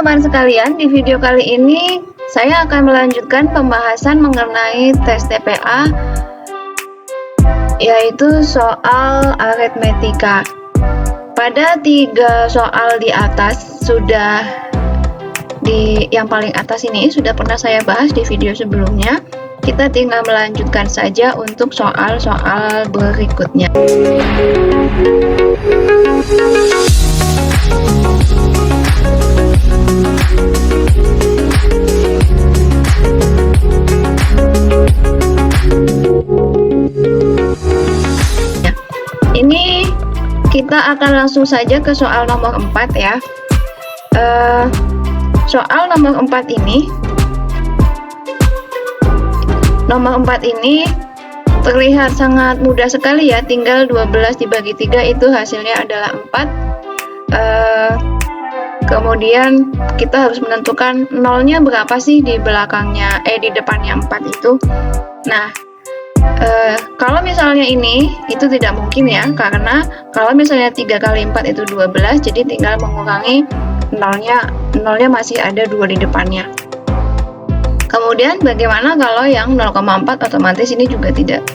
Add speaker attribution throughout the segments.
Speaker 1: teman-teman sekalian, di video kali ini saya akan melanjutkan pembahasan mengenai tes TPA, yaitu soal aritmetika. Pada 3 soal di atas yang paling atas ini sudah pernah saya bahas di video sebelumnya. Kita tinggal melanjutkan saja untuk soal-soal berikutnya. Ini kita akan langsung saja ke soal nomor 4 ya. Soal nomor 4 ini terlihat sangat mudah sekali ya, tinggal 12 dibagi 3 itu hasilnya adalah 4. Kemudian kita harus menentukan nolnya berapa sih di belakangnya, di depannya 4 itu. Nah, kalau misalnya ini itu tidak mungkin ya, karena kalau misalnya 3 kali 4 itu 12, jadi tinggal mengurangi nolnya masih ada 2 di depannya. Kemudian bagaimana kalau yang 0,4, otomatis ini juga tidak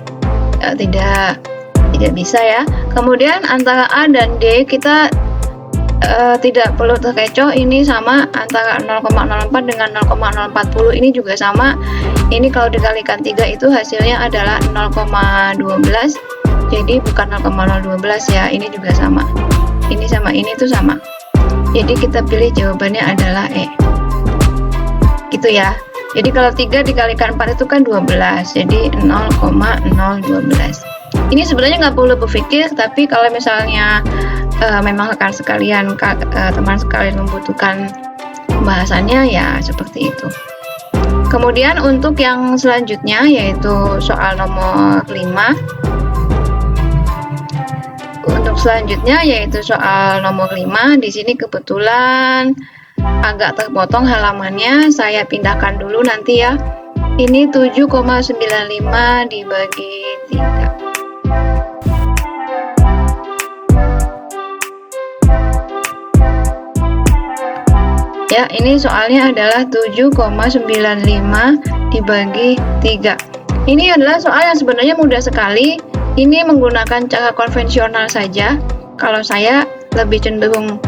Speaker 1: bisa ya. Kemudian antara A dan D kita tidak perlu terkecoh, ini sama antara 0,04 dengan 0,040 ini juga sama. Ini kalau dikalikan 3 itu hasilnya adalah 0,12, jadi bukan 0,012 ya, ini juga sama. Ini sama ini tuh sama. Jadi kita pilih jawabannya adalah E. Gitu ya. Jadi kalau 3 dikalikan 4 itu kan 12, jadi 0,012. Ini sebenarnya nggak perlu berpikir, tapi kalau misalnya memang rekan sekalian, teman sekalian membutuhkan pembahasannya ya seperti itu. Kemudian untuk yang selanjutnya yaitu soal nomor 5. Untuk selanjutnya yaitu soal nomor 5, di sini kebetulan agak terpotong halamannya, saya pindahkan dulu nanti ya. Ini 7,95 dibagi 3. Ya, ini soalnya adalah 7,95 dibagi 3. Ini adalah soal yang sebenarnya mudah sekali. Ini menggunakan cara konvensional saja. Kalau saya lebih cenderung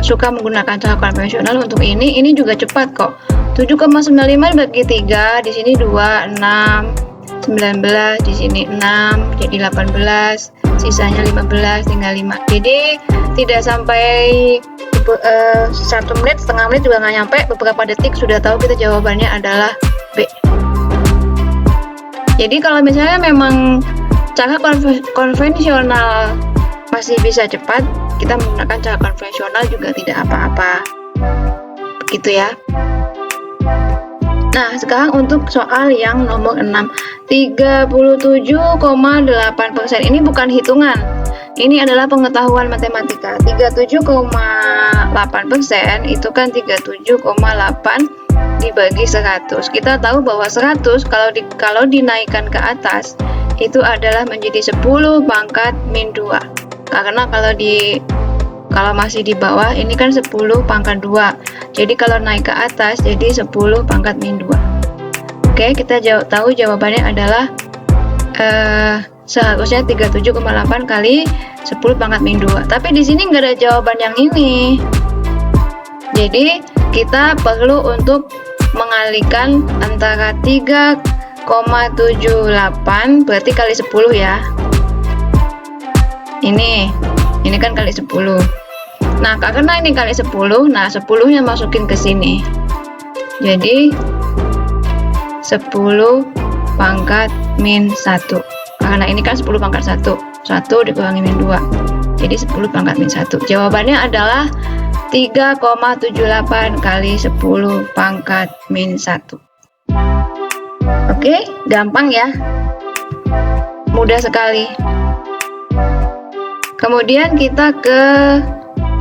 Speaker 1: suka menggunakan cara konvensional untuk ini juga cepat kok. 7,95 dibagi 3, di sini 2, 6, 19, di sini 6, jadi 18, sisanya 15, tinggal 5. Jadi tidak sampai 1 menit, setengah menit juga nggak nyampe, beberapa detik sudah tahu kita jawabannya adalah B. Jadi kalau misalnya memang cara konvensional masih bisa cepat, kita menggunakan cara konvensional juga tidak apa-apa, begitu ya. Nah, sekarang untuk soal yang nomor 6, 37,8%. Ini bukan hitungan, ini adalah pengetahuan matematika. 37,8% itu kan 37,8 dibagi 100. Kita tahu bahwa 100 kalau dinaikkan ke atas itu adalah menjadi 10 pangkat min 2. Karena kalau masih di bawah ini kan 10 pangkat 2. Jadi kalau naik ke atas jadi 10 pangkat min 2. Oke, kita tahu jawabannya adalah seharusnya 37,8 kali 10 pangkat min 2. Tapi di sini nggak ada jawaban yang ini. Jadi kita perlu untuk mengalihkan antara 3,78 berarti kali 10 ya. Ini kan kali 10. Nah, karena ini kali 10, nah 10-nya masukin ke sini. Jadi 10 pangkat min 1. Karena ini kan 10 pangkat 1. 1 dikurangi min 2. Jadi 10 pangkat min 1. Jawabannya adalah 3,78 kali 10 pangkat min 1. Oke, gampang ya. Mudah sekali. Kemudian kita ke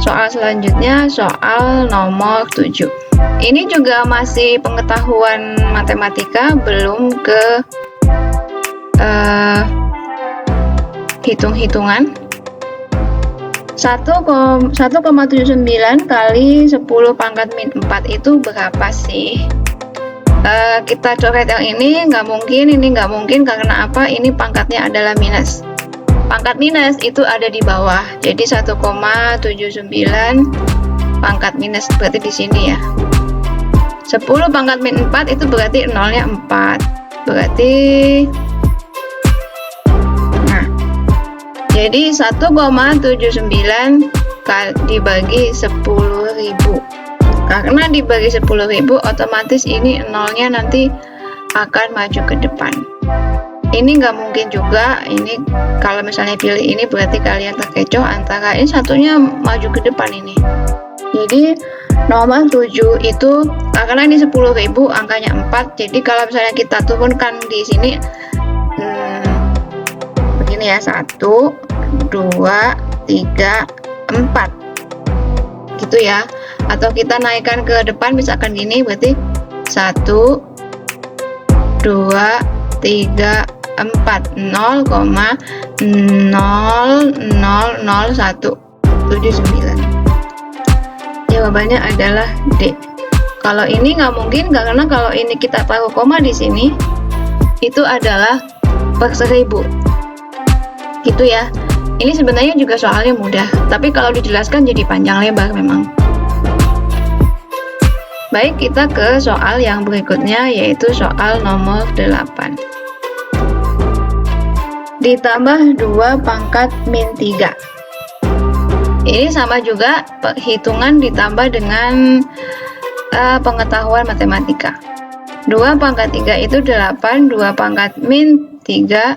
Speaker 1: soal selanjutnya, soal nomor 7. Ini juga masih pengetahuan matematika, belum ke hitung-hitungan. 1,79 kali 10 pangkat min 4 itu berapa sih? Kita coret yang ini nggak mungkin, ini nggak mungkin, karena apa? Ini pangkatnya adalah minus. Pangkat minus itu ada di bawah, jadi 1,79 pangkat minus berarti di sini ya. 10 pangkat min 4 itu berarti nolnya 4. Berarti nah, jadi 1,79 dibagi 10.000. Karena dibagi 10.000 otomatis ini nolnya nanti akan maju ke depan. Ini nggak mungkin juga, ini kalau misalnya pilih ini berarti kalian terkecoh antara ini satunya maju ke depan ini. Jadi nomor 7 itu karena ini 10.000 angkanya 4, jadi kalau misalnya kita turunkan di sini begini ya, 1, 2, 3, 4 gitu ya, atau kita naikkan ke depan misalkan gini, berarti 1, 2, 3, 4 0,000179. Jawabannya adalah D. Kalau ini nggak mungkin, karena kalau ini kita taruh koma di sini itu adalah per 1000 gitu ya. Ini sebenarnya juga soalnya mudah, tapi kalau dijelaskan jadi panjang lebar memang. Baik, kita ke soal yang berikutnya, yaitu soal nomor 8. Ditambah 2 pangkat min 3. Ini sama juga perhitungan ditambah dengan pengetahuan matematika. 2 pangkat 3 itu 8, 2 pangkat min 3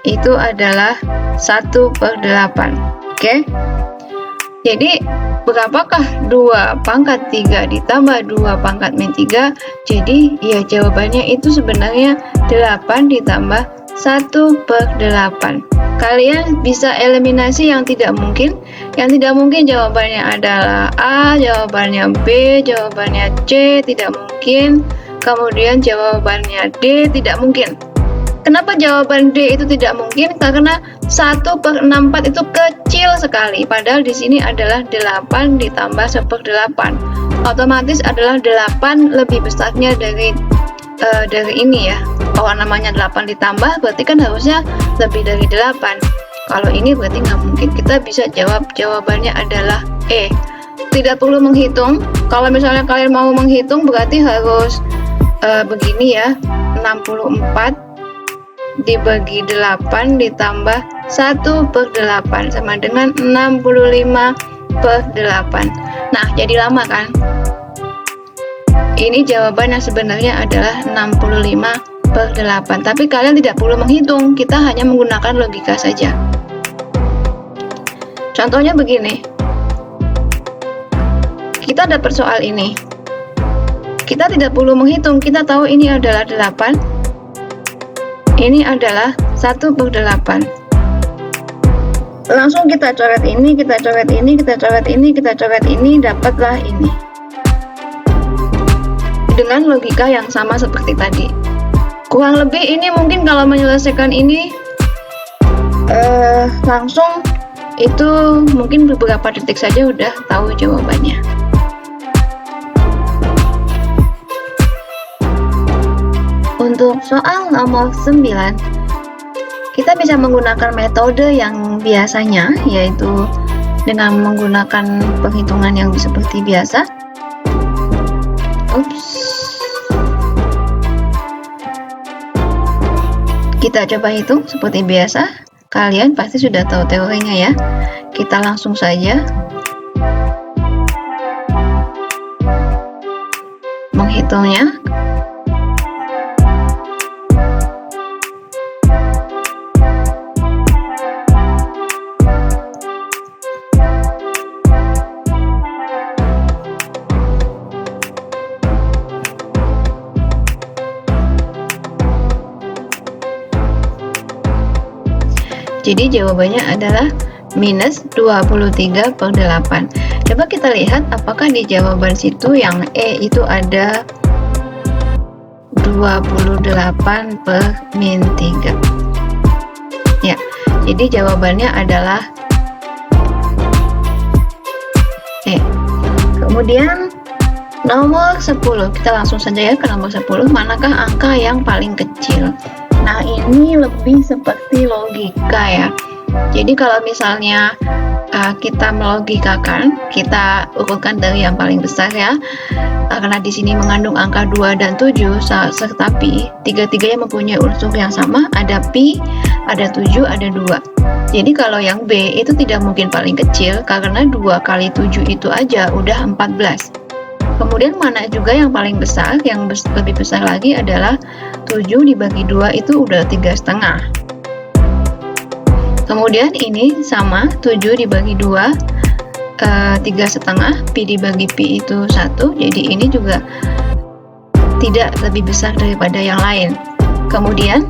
Speaker 1: itu adalah 1/8. Oke? Jadi berapakah 2 pangkat 3 ditambah 2 pangkat min 3? Jadi ya jawabannya itu sebenarnya 8 ditambah 1/8. Kalian bisa eliminasi yang tidak mungkin. Yang tidak mungkin jawabannya adalah A, jawabannya B, jawabannya C, tidak mungkin. Kemudian jawabannya D, tidak mungkin. Kenapa jawaban D itu tidak mungkin? Karena 1/64 itu kecil sekali. Padahal di sini adalah 8 ditambah 1/8. Otomatis adalah 8 lebih besarnya dari ini ya. Kalau namanya 8 ditambah berarti kan harusnya lebih dari 8. Kalau ini berarti nggak mungkin. Kita bisa jawab jawabannya adalah E. Tidak perlu menghitung. Kalau misalnya kalian mau menghitung berarti harus begini ya. 64 dibagi 8 ditambah 1/8 sama dengan 65/8. Nah, jadi lama kan? Ini jawaban yang sebenarnya adalah 65/8. Tapi kalian tidak perlu menghitung, kita hanya menggunakan logika saja. Contohnya begini. Kita dapat soal ini. Kita tidak perlu menghitung, kita tahu ini adalah 8. Ini adalah 1/8. Langsung kita coret ini, kita coret ini, kita coret ini, kita coret ini, dapatlah ini. Dengan logika yang sama seperti tadi. Kurang lebih ini mungkin kalau menyelesaikan ini langsung itu mungkin beberapa detik saja udah tahu jawabannya. Untuk soal nomor 9, kita bisa menggunakan metode yang biasanya, yaitu dengan menggunakan perhitungan yang seperti biasa. Kita coba hitung seperti biasa. Kalian pasti sudah tahu teorinya ya. Kita langsung saja menghitungnya. Jadi jawabannya adalah minus 23/8. Coba kita lihat apakah di jawaban situ yang E itu ada 28/-3. Ya, Jadi jawabannya adalah E. Kemudian nomor 10, kita langsung saja ya ke nomor 10. Manakah angka yang paling kecil? Nah, ini lebih seperti logika ya. Jadi kalau misalnya kita melogikakan, kita urutkan dari yang paling besar ya. Karena di sini mengandung angka 2 dan 7 serta pi, tiga-tiganya mempunyai unsur yang sama, ada pi, ada 7, ada 2. Jadi kalau yang B itu tidak mungkin paling kecil karena 2 kali 7 itu aja udah 14. Kemudian mana juga yang paling besar, yang lebih besar lagi adalah 7 dibagi 2 itu udah 3,5. Kemudian ini sama, 7 dibagi 2 3,5, pi dibagi pi itu 1, jadi ini juga tidak lebih besar daripada yang lain. Kemudian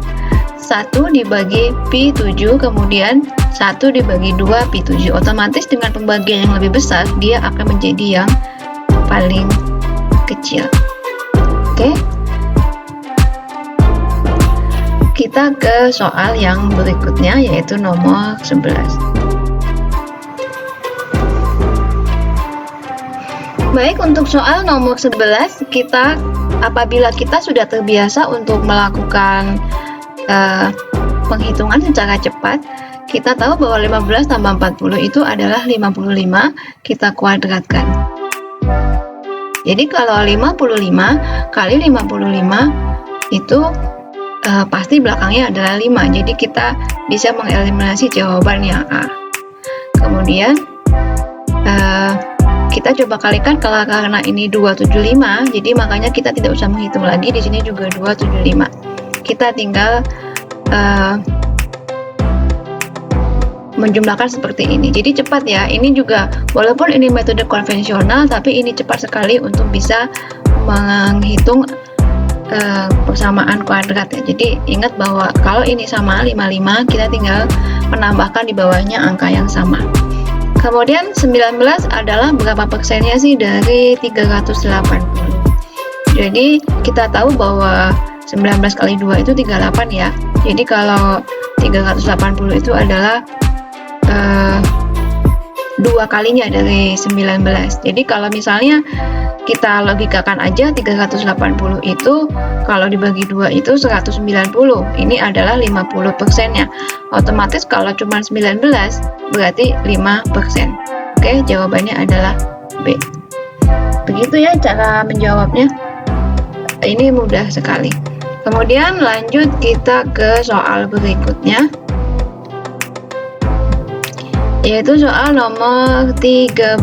Speaker 1: 1 dibagi pi 7, kemudian 1 dibagi 2 pi 7, otomatis dengan pembagian yang lebih besar dia akan menjadi yang paling kecil. Oke, kita ke soal yang berikutnya, yaitu nomor 11. Baik, untuk soal nomor 11, apabila kita sudah terbiasa untuk melakukan penghitungan secara cepat, kita tahu bahwa 15 tambah 40 itu adalah 55, kita kuadratkan. Jadi kalau 55 kali 55 itu pasti belakangnya adalah 5, jadi kita bisa mengeliminasi jawaban yang A. Kemudian kita coba kalikan karena ini 275, jadi makanya kita tidak usah menghitung lagi, di sini juga 275. Kita tinggal menjumlahkan seperti ini. Jadi cepat ya, ini juga walaupun ini metode konvensional, tapi ini cepat sekali untuk bisa menghitung persamaan kuadrat ya. Jadi ingat bahwa kalau ini sama 55, kita tinggal menambahkan di bawahnya angka yang sama. Kemudian 19 adalah berapa persennya sih dari 380? Jadi kita tahu bahwa 19 kali 2 itu 38 ya. Jadi kalau 380 itu adalah 2 kalinya dari 19. Jadi kalau misalnya kita logikakan aja 380 itu kalau dibagi 2 itu 190. Ini adalah 50%-nya. Otomatis kalau cuma 19 berarti 5%. Oke, jawabannya adalah B. Begitu ya cara menjawabnya. Ini mudah sekali. Kemudian lanjut kita ke soal berikutnya, yaitu soal nomor 13.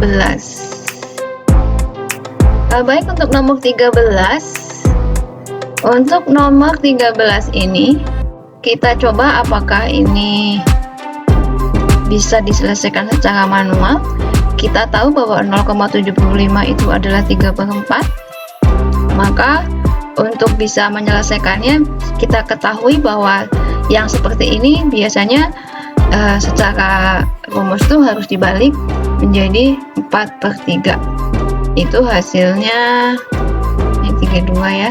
Speaker 1: Baik, untuk nomor 13, untuk nomor 13 ini kita coba apakah ini bisa diselesaikan secara manual. Kita tahu bahwa 0,75 itu adalah 3/4, maka untuk bisa menyelesaikannya kita ketahui bahwa yang seperti ini biasanya secara rumus itu harus dibalik menjadi 4/3. Itu hasilnya ini 32 ya.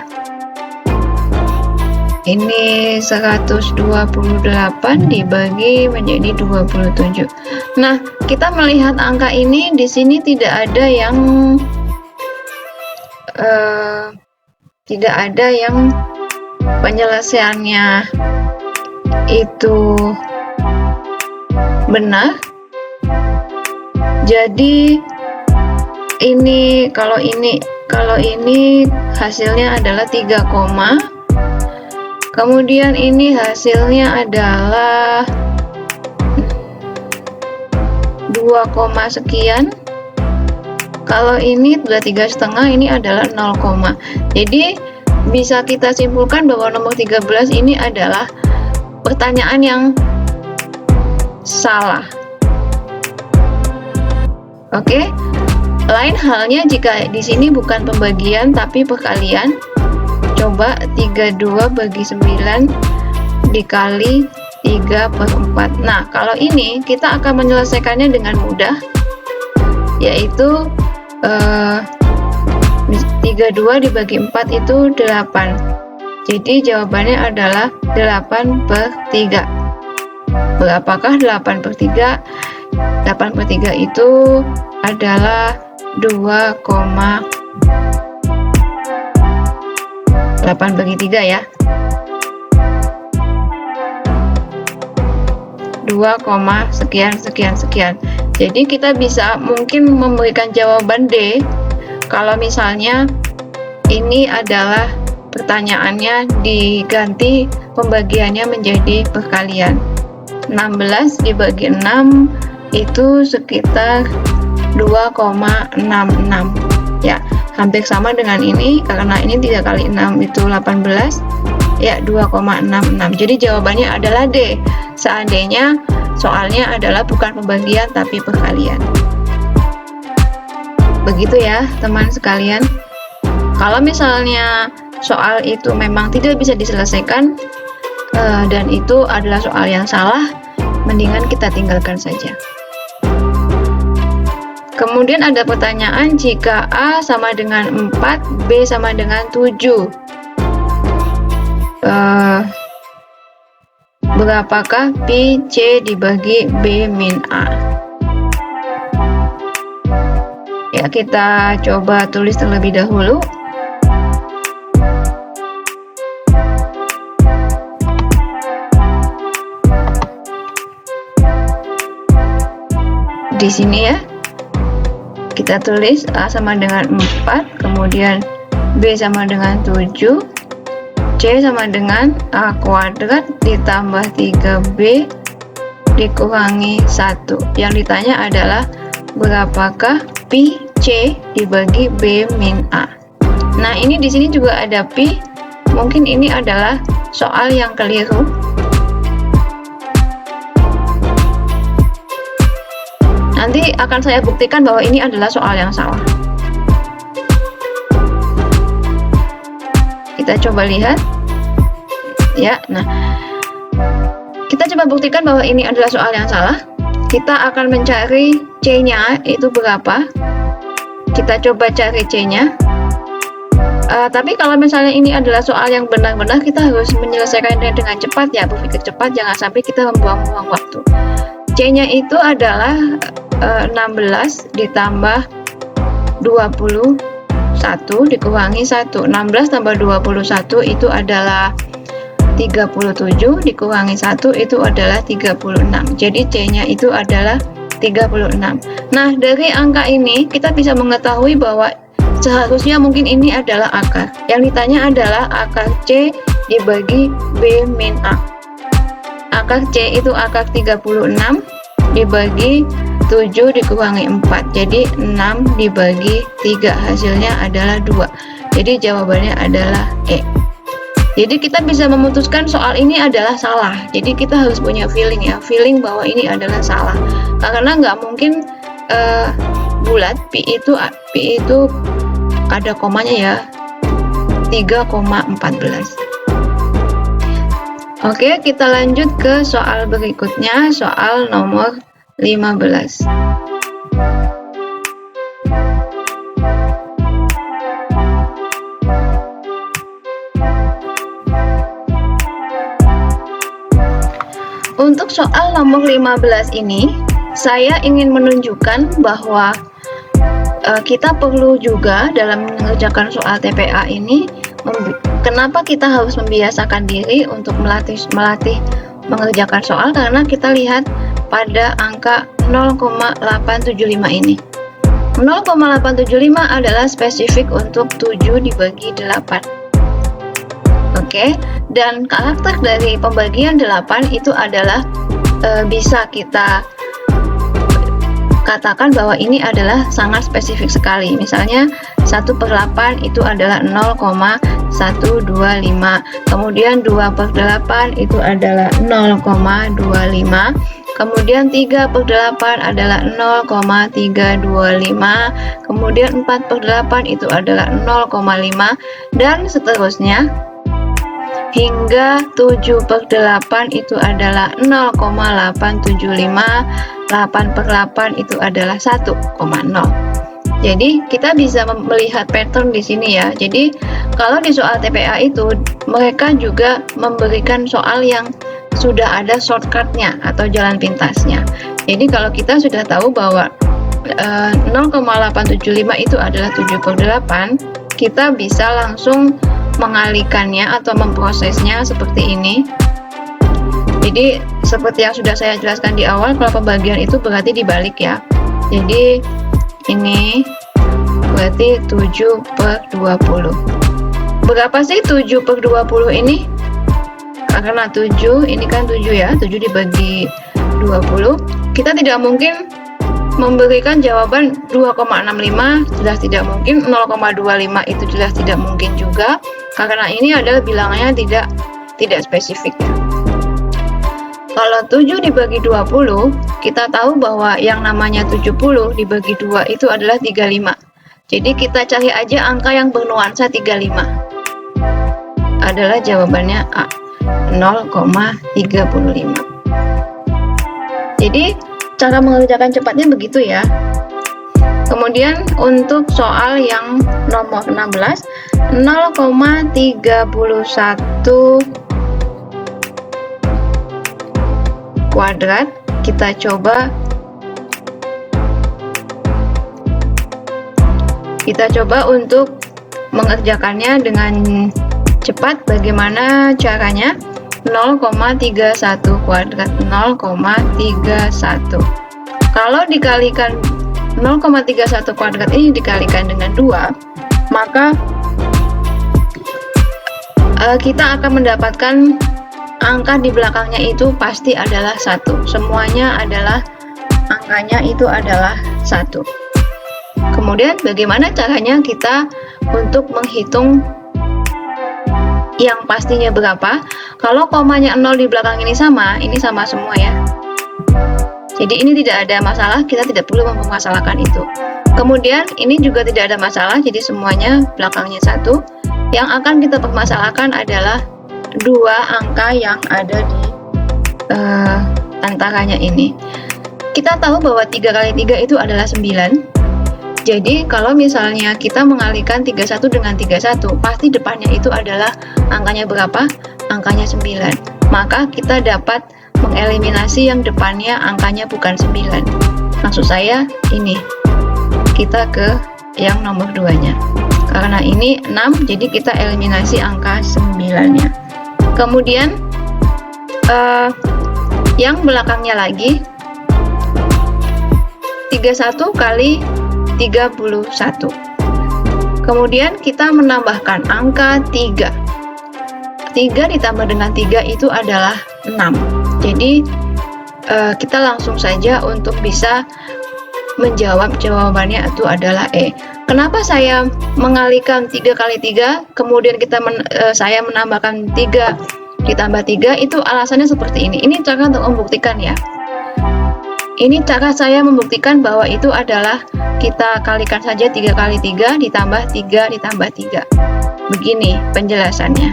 Speaker 1: Ini 128 dibagi menjadi 27. Nah, kita melihat angka ini di sini tidak ada yang penyelesaiannya itu benar. Jadi ini kalau ini hasilnya adalah 3, kemudian ini hasilnya adalah 2, sekian. Kalau ini sudah 3,5, ini adalah 0, jadi bisa kita simpulkan bahwa nomor 13 ini adalah pertanyaan yang salah. Oke, lain halnya jika di sini bukan pembagian tapi perkalian. Coba 32 bagi 9 dikali 3/4. Nah, kalau ini kita akan menyelesaikannya dengan mudah, yaitu 32 dibagi 4 itu 8. Jadi jawabannya adalah 8/3. Berapakah 8/3? 8/3 itu adalah 2,8/3 ya. 2, sekian sekian sekian. Jadi kita bisa mungkin memberikan jawaban D kalau misalnya ini adalah pertanyaannya diganti pembagiannya menjadi perkalian. 16 dibagi 6 itu sekitar 2,66 ya, hampir sama dengan ini karena ini 3 kali 6 itu 18 ya, 2,66. Jadi jawabannya adalah D seandainya soalnya adalah bukan pembagian tapi perkalian. Begitu ya teman sekalian. Kalau misalnya soal itu memang tidak bisa diselesaikan dan itu adalah soal yang salah, mendingan kita tinggalkan saja. Kemudian ada pertanyaan, jika A sama dengan 4, B sama dengan 7, berapakah Pi C dibagi B min A? Ya, kita coba tulis terlebih dahulu. Di sini ya, kita tulis A sama dengan 4, kemudian B sama dengan 7, C sama dengan A kuadrat ditambah 3B dikurangi 1. Yang ditanya adalah berapakah Pi C dibagi B min A. Nah, ini di sini juga ada Pi. Mungkin ini adalah soal yang keliru. Nanti akan saya buktikan bahwa ini adalah soal yang salah. Kita coba lihat. Ya, nah. Kita coba buktikan bahwa ini adalah soal yang salah. Kita akan mencari C-nya itu berapa. Kita coba cari C-nya. Tapi kalau misalnya ini adalah soal yang benar-benar, kita harus menyelesaikannya dengan cepat ya, berpikir cepat, jangan sampai kita membuang-buang waktu. C-nya itu adalah 16 ditambah 21 dikurangi 1. 16 tambah 21 itu adalah 37, dikurangi 1 itu adalah 36. Jadi C-nya itu adalah 36. Nah, dari angka ini kita bisa mengetahui bahwa seharusnya mungkin ini adalah akar. Yang ditanya adalah akar C dibagi B min A. Akar C itu akar 36 dibagi 7 dikurangi 4, jadi 6 dibagi 3, hasilnya adalah 2. Jadi jawabannya adalah E. Jadi kita bisa memutuskan soal ini adalah salah. Jadi kita harus punya feeling ya, feeling bahwa ini adalah salah. Karena nggak mungkin bulat, Pi itu ada komanya ya, 3,14. Oke, kita lanjut ke soal berikutnya, soal nomor 15. Untuk soal nomor 15 ini, saya ingin menunjukkan bahwa kita perlu juga dalam mengerjakan soal TPA ini, kenapa kita harus membiasakan diri untuk melatih mengerjakan soal, karena kita lihat pada angka 0,875 ini. 0,875 adalah spesifik untuk 7 dibagi 8. Oke, dan karakter dari pembagian 8 itu adalah bisa kita katakan bahwa ini adalah sangat spesifik sekali. Misalnya 1/8 itu adalah 0,125, kemudian 2/8 itu adalah 0,25, kemudian 3/8 adalah 0,325, kemudian 4/8 itu adalah 0,5, dan seterusnya hingga 7/8 itu adalah 0,875, 8/8 itu adalah 1,0. Jadi kita bisa melihat pattern di sini ya. Jadi kalau di soal TPA itu mereka juga memberikan soal yang sudah ada shortcutnya atau jalan pintasnya. Jadi kalau kita sudah tahu bahwa 0,875 itu adalah 7/8, kita bisa langsung mengalihkannya atau memprosesnya seperti ini. Jadi seperti yang sudah saya jelaskan di awal, kalau pembagian itu berarti dibalik ya. Jadi ini berarti 7/20. Berapa sih 7/20 ini? Karena 7, ini kan 7 ya, 7 dibagi 20, kita tidak mungkin memberikan jawaban 2,65, jelas tidak mungkin. 0,25 itu jelas tidak mungkin juga, karena ini adalah bilangannya tidak spesifik ya. Kalau 7 dibagi 20, kita tahu bahwa yang namanya 70 dibagi 2 itu adalah 35. Jadi kita cari aja angka yang bernuansa 35. Adalah jawabannya A. 0,35. Jadi cara mengerjakan cepatnya begitu ya. Kemudian untuk soal yang nomor 16, 0,31 kuadrat, kita coba untuk mengerjakannya dengan cepat. Bagaimana caranya? 0,31 kuadrat, 0,31. Kalau dikalikan 0,31 kuadrat ini dikalikan dengan 2, maka kita akan mendapatkan angka di belakangnya itu pasti adalah 1. Semuanya adalah angkanya itu adalah 1. Kemudian bagaimana caranya kita untuk menghitung yang pastinya berapa? Kalau komanya 0 di belakang ini sama semua ya. Jadi ini tidak ada masalah, kita tidak perlu mempermasalahkan itu. Kemudian ini juga tidak ada masalah, jadi semuanya belakangnya 1. Yang akan kita permasalahkan adalah 2 angka yang ada di antaranya ini. Kita tahu bahwa 3 kali 3 itu adalah 9. Jadi kalau misalnya kita mengalihkan 31 dengan 31, pasti depannya itu adalah angkanya berapa? Angkanya 9. Maka kita dapat mengeliminasi yang depannya angkanya bukan 9. Maksud saya ini. Kita ke yang nomor 2-nya. Karena ini 6, jadi kita eliminasi angka 9-nya. Kemudian yang belakangnya lagi 31 kali 31. Kemudian kita menambahkan angka 3. 3 ditambah dengan 3 itu adalah 6. Jadi kita langsung saja untuk bisa menjawab jawabannya itu adalah E. Kenapa saya mengalihkan 3 kali 3, kemudian saya menambahkan 3 ditambah 3, itu alasannya seperti ini. Ini cara untuk membuktikan ya. Ini cara saya membuktikan bahwa itu adalah kita kalikan saja 3 kali 3 ditambah 3 ditambah 3. Begini penjelasannya.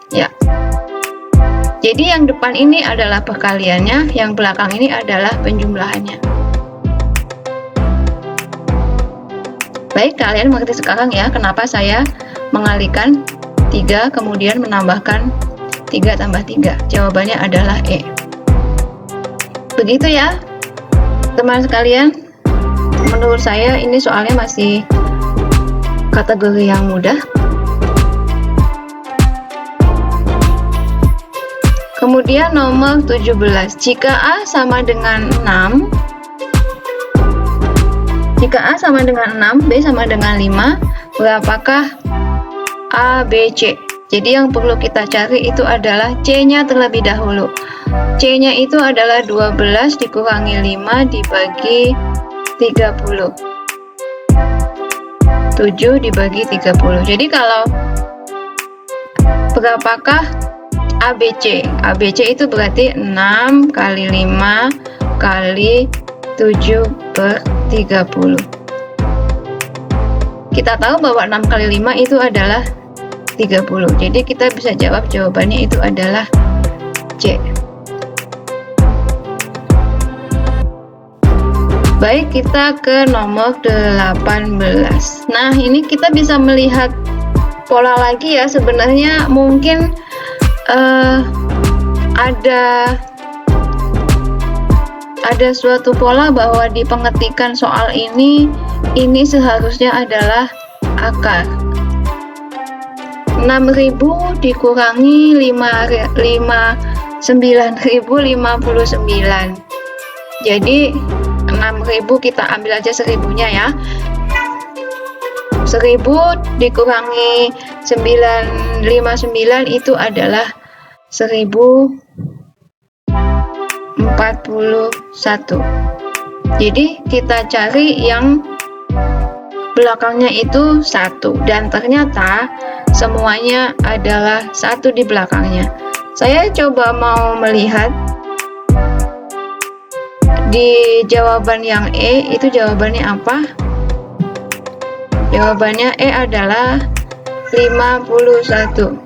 Speaker 1: Ya. Jadi yang depan ini adalah perkaliannya, yang belakang ini adalah penjumlahannya. Baik, kalian mengerti sekarang ya kenapa saya mengalihkan 3 kemudian menambahkan 3 tambah 3. Jawabannya adalah E. Begitu ya teman sekalian, menurut saya ini soalnya masih kategori yang mudah. Kemudian nomor 17, jika A sama dengan 6, jika A sama dengan 6, B sama dengan 5, berapakah A, B, C? Jadi yang perlu kita cari itu adalah C-nya terlebih dahulu. C-nya itu adalah 12 dikurangi 5 dibagi 30. 7 dibagi 30. Jadi kalau berapakah ABC? ABC itu berarti 6 kali 5 kali 7/30. Kita tahu bahwa 6 kali 5 itu adalah 30. Jadi kita bisa jawab jawabannya itu adalah C. Baik, kita ke nomor 18. Nah, ini kita bisa melihat pola lagi ya. Sebenarnya mungkin ada suatu pola bahwa di pengetikan soal ini seharusnya adalah akar. 6.000 dikurangi 9.059. Jadi 6.000 kita ambil aja 1000-nya ya. 1000 dikurangi 959 itu adalah 1041. Jadi kita cari yang belakangnya itu 1, dan ternyata semuanya adalah 1 di belakangnya. Saya coba mau melihat di jawaban yang E, itu jawabannya apa? Jawabannya E adalah 51.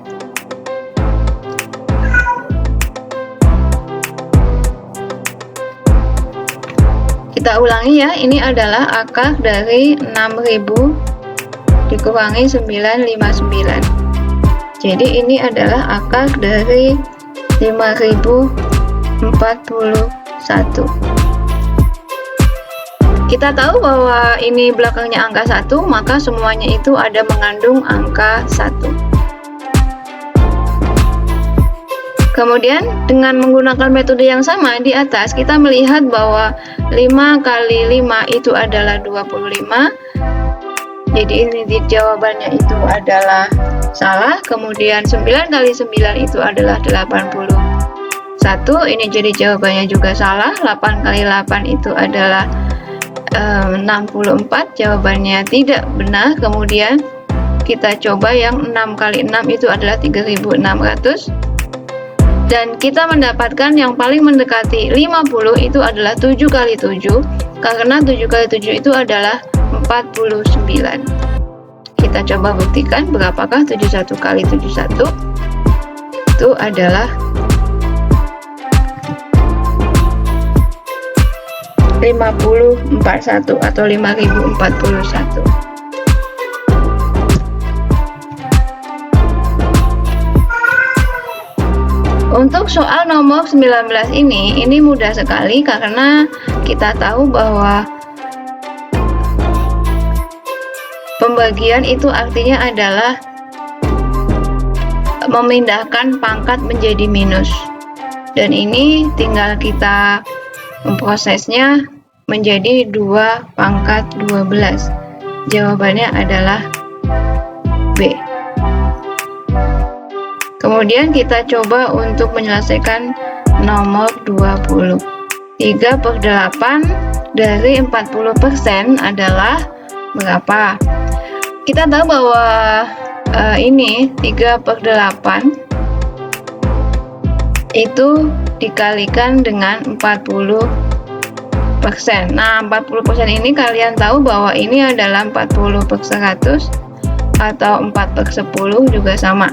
Speaker 1: Kita ulangi ya, ini adalah akar dari 6.000 dikurangi 959. Jadi ini adalah akar dari 5.041. Kita tahu bahwa ini belakangnya angka 1, maka semuanya itu ada mengandung angka 1. Kemudian dengan menggunakan metode yang sama di atas, kita melihat bahwa 5 kali 5 itu adalah 25. Jadi ini di jawabannya itu adalah salah. Kemudian 9 kali 9 itu adalah 81. Ini jadi jawabannya juga salah. 8 kali 8 itu adalah 64. Jawabannya tidak benar. Kemudian kita coba yang 6 kali 6 itu adalah 3.600. Dan kita mendapatkan yang paling mendekati 50 itu adalah 7 kali 7, karena 7 kali 7 itu adalah 49. Kita coba buktikan berapakah 71 kali 71. Itu adalah 5041 atau 5041. Untuk soal nomor 19 ini mudah sekali, karena kita tahu bahwa pembagian itu artinya adalah memindahkan pangkat menjadi minus. Dan ini tinggal kita memprosesnya menjadi 2 pangkat 12. Jawabannya adalah B. Kemudian kita coba untuk menyelesaikan nomor 20. 3/8 dari 40% adalah berapa? Kita tahu bahwa ini 3/8 itu dikalikan dengan 40%. Nah, 40% ini kalian tahu bahwa ini adalah 40/100 atau 4/10 juga sama.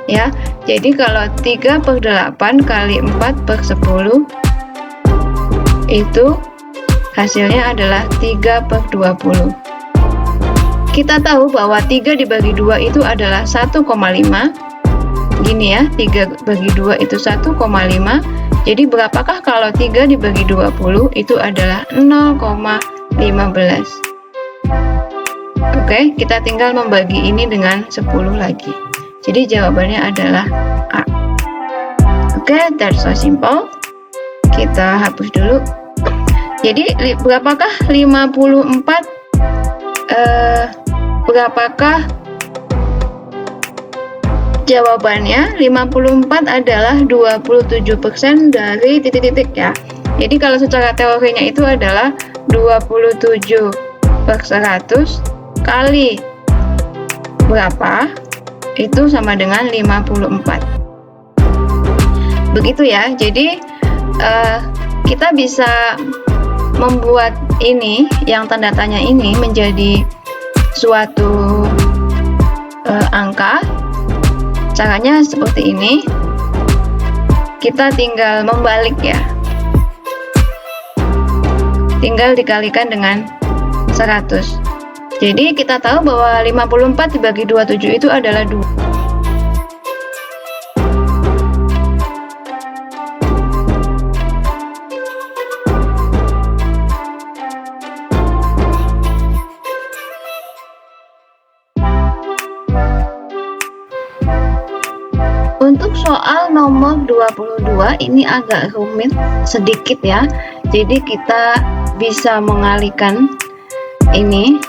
Speaker 1: Ya, jadi kalau 3/8 kali 4/10 itu hasilnya adalah 3/20. Kita tahu bahwa 3 dibagi 2 itu adalah 1,5. Gini ya, 3 bagi 2 itu 1,5. Jadi berapakah kalau 3 dibagi 20 itu adalah 0,15. Oke, kita tinggal membagi ini dengan 10 lagi. Jadi jawabannya adalah A. Oke, that's so simple. Kita hapus dulu. Jadi berapakah 54? Berapakah jawabannya? 54 adalah 27% dari titik-titik ya. Jadi kalau secara teorinya itu adalah 27/100 kali berapa? Itu sama dengan 54. Begitu ya. Jadi kita bisa membuat ini yang tanda tanya ini menjadi suatu angka. Caranya seperti ini. Kita tinggal membalik ya. Tinggal dikalikan dengan 100. Jadi kita tahu bahwa 54 dibagi 27 itu adalah 2. 22 ini agak rumit sedikit ya. Jadi kita bisa mengalihkan ini.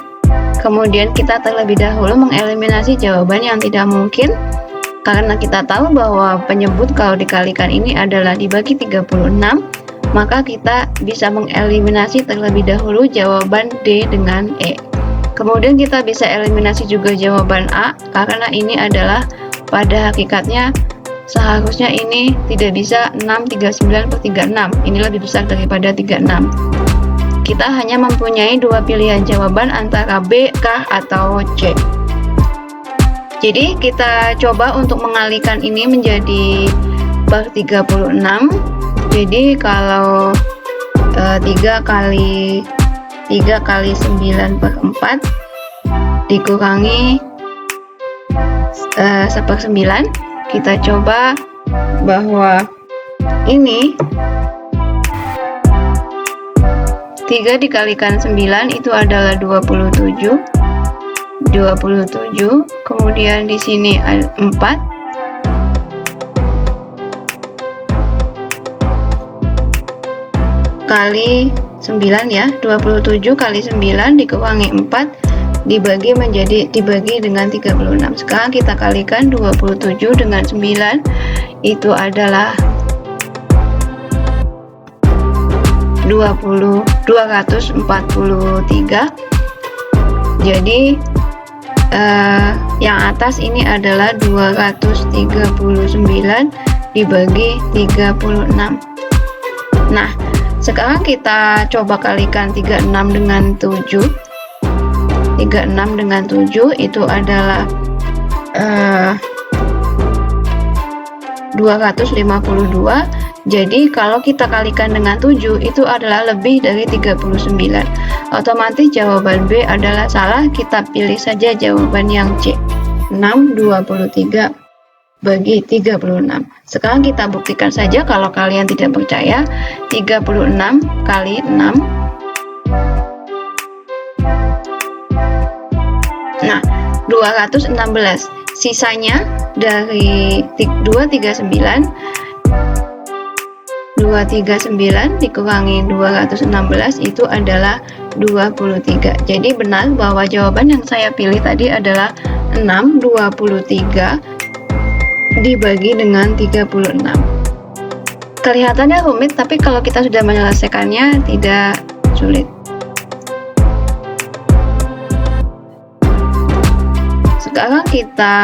Speaker 1: Kemudian kita terlebih dahulu mengeliminasi jawaban yang tidak mungkin, karena kita tahu bahwa penyebut kalau dikalikan ini adalah dibagi 36, maka kita bisa mengeliminasi terlebih dahulu jawaban D dengan E. Kemudian kita bisa eliminasi juga jawaban A, karena ini adalah pada hakikatnya seharusnya ini tidak bisa 639/36, ini lebih besar daripada 36. Kita hanya mempunyai dua pilihan jawaban antara B, K, atau C. Jadi kita coba untuk mengalihkan ini menjadi bak 36. Jadi kalau 3 kali 9/4 dikurangi 1/9, kita coba bahwa ini 3 dikalikan 9 itu adalah 27. Kemudian di sini ada 4. Kali 9 ya, 27 kali 9 dikurangi 4 dibagi dengan 36. Sekarang kita kalikan 27 dengan 9, itu adalah 243. Jadi yang atas ini adalah 239 dibagi 36. Nah, sekarang kita coba kalikan 36 dengan 7. 36 dengan 7 itu adalah 252. Jadi kalau kita kalikan dengan 7 itu adalah lebih dari 39. Otomatis jawaban B adalah salah, kita pilih saja jawaban yang C. 623 bagi 36. Sekarang kita buktikan saja kalau kalian tidak percaya. 36 kali 6. Nah, 216. Sisanya dari 239 dikurangi 216 itu adalah 23. Jadi benar bahwa jawaban yang saya pilih tadi adalah 623 dibagi dengan 36. Kelihatannya rumit, tapi kalau kita sudah menyelesaikannya tidak sulit. Sekarang kita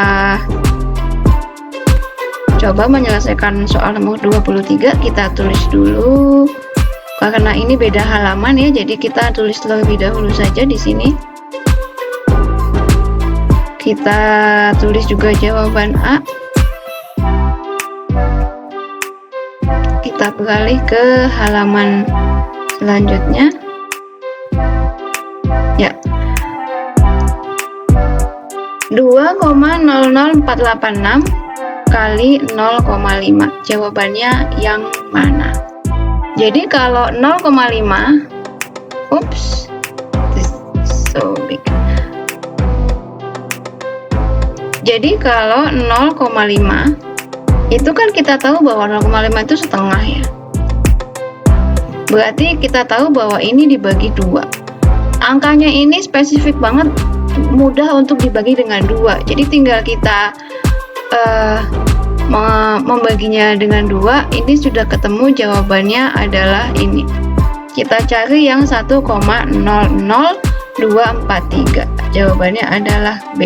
Speaker 1: coba menyelesaikan soal nomor 23. Kita tulis dulu, karena ini beda halaman ya, jadi kita tulis terlebih dahulu saja di sini. Kita tulis juga jawaban A. Kita beralih ke halaman selanjutnya. Ya. 2,00486 kali 0,5. Jawabannya yang mana? Jadi kalau 0,5, oops, this is so big. Jadi kalau 0,5 itu kan kita tahu bahwa 0,5 itu setengah ya. Berarti kita tahu bahwa ini dibagi 2. Angkanya ini spesifik banget, mudah untuk dibagi dengan 2. Jadi tinggal kita membaginya dengan 2, ini sudah ketemu jawabannya adalah ini. Kita cari yang 1,00243. Jawabannya adalah B.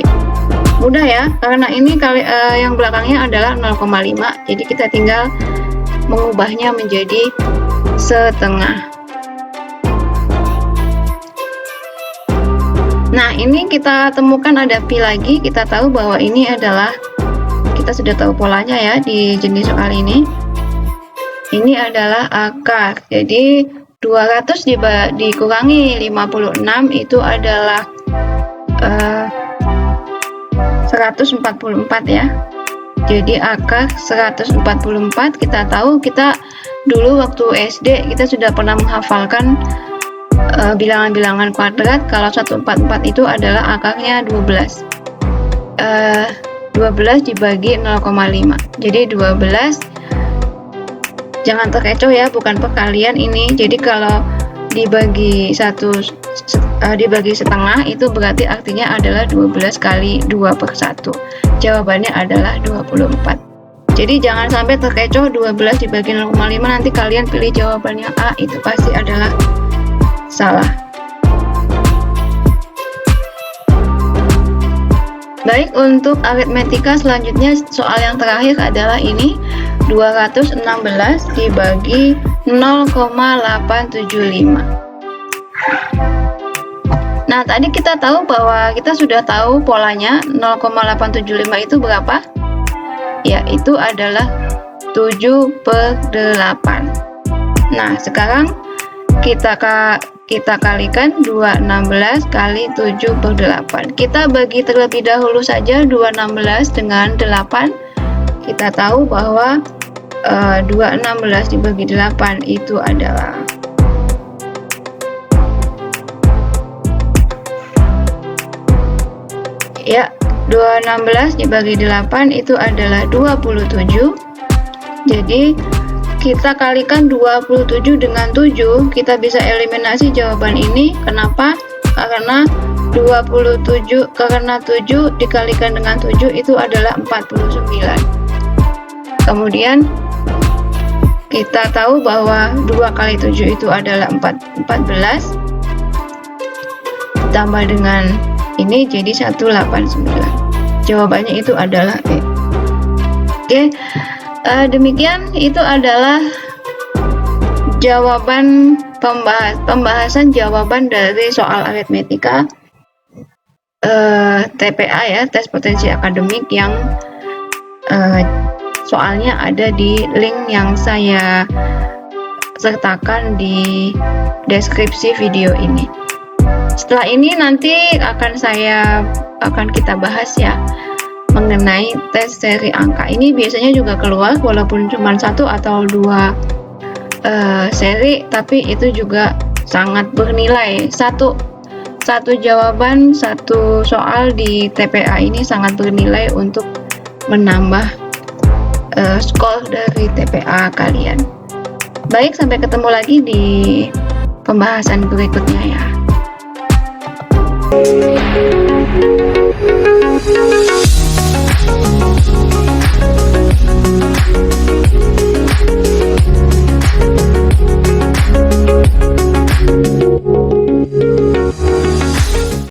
Speaker 1: Mudah ya, karena ini yang belakangnya adalah 0,5. Jadi kita tinggal mengubahnya menjadi setengah. Nah, ini kita temukan ada pi lagi. Kita tahu bahwa ini adalah, kita sudah tahu polanya ya di jenis soal ini. Ini adalah akar. Jadi 200 dikurangi 56 itu adalah 144 ya. Jadi akar 144, kita tahu, kita dulu waktu SD kita sudah pernah menghafalkan bilangan-bilangan kuadrat. Kalau 144 itu adalah akarnya 12. 12 dibagi 0,5. Jadi 12 Jangan terkecoh ya, bukan perkalian ini. Jadi kalau dibagi dibagi setengah itu berarti artinya adalah 12 kali 2/1. Jawabannya adalah 24. Jadi jangan sampai terkecoh 12 dibagi 0,5, nanti kalian pilih jawabannya A, itu pasti adalah salah. Baik, untuk aritmetika selanjutnya soal yang terakhir adalah ini 216 dibagi 0,875. Nah, tadi kita tahu bahwa kita sudah tahu polanya 0,875 itu berapa? Ya, itu adalah 7/8. Nah, sekarang kita kalikan 216 kali 7/8. Kita bagi terlebih dahulu saja 216 dengan 8. Kita tahu bahwa 216 dibagi 8 itu adalah ya 216 dibagi 8 itu adalah 27. Jadi kita kalikan 27 dengan 7, kita bisa eliminasi jawaban ini. Kenapa? Karena 7 dikalikan dengan 7 itu adalah 49. Kemudian kita tahu bahwa 2 kali 7 itu adalah 14. Tambah dengan ini jadi 189. Jawabannya itu adalah E. Oke. Demikian itu adalah jawaban pembahasan jawaban dari soal aritmetika TPA ya, tes potensi akademik, yang soalnya ada di link yang saya sertakan di deskripsi video ini. Setelah ini nanti akan kita bahas ya mengenai tes seri angka. Ini biasanya juga keluar walaupun cuma 1 atau 2 seri, tapi itu juga sangat bernilai. Satu jawaban, satu soal di TPA ini sangat bernilai untuk menambah skor dari TPA kalian. Baik, sampai ketemu lagi di pembahasan berikutnya ya. Thank you.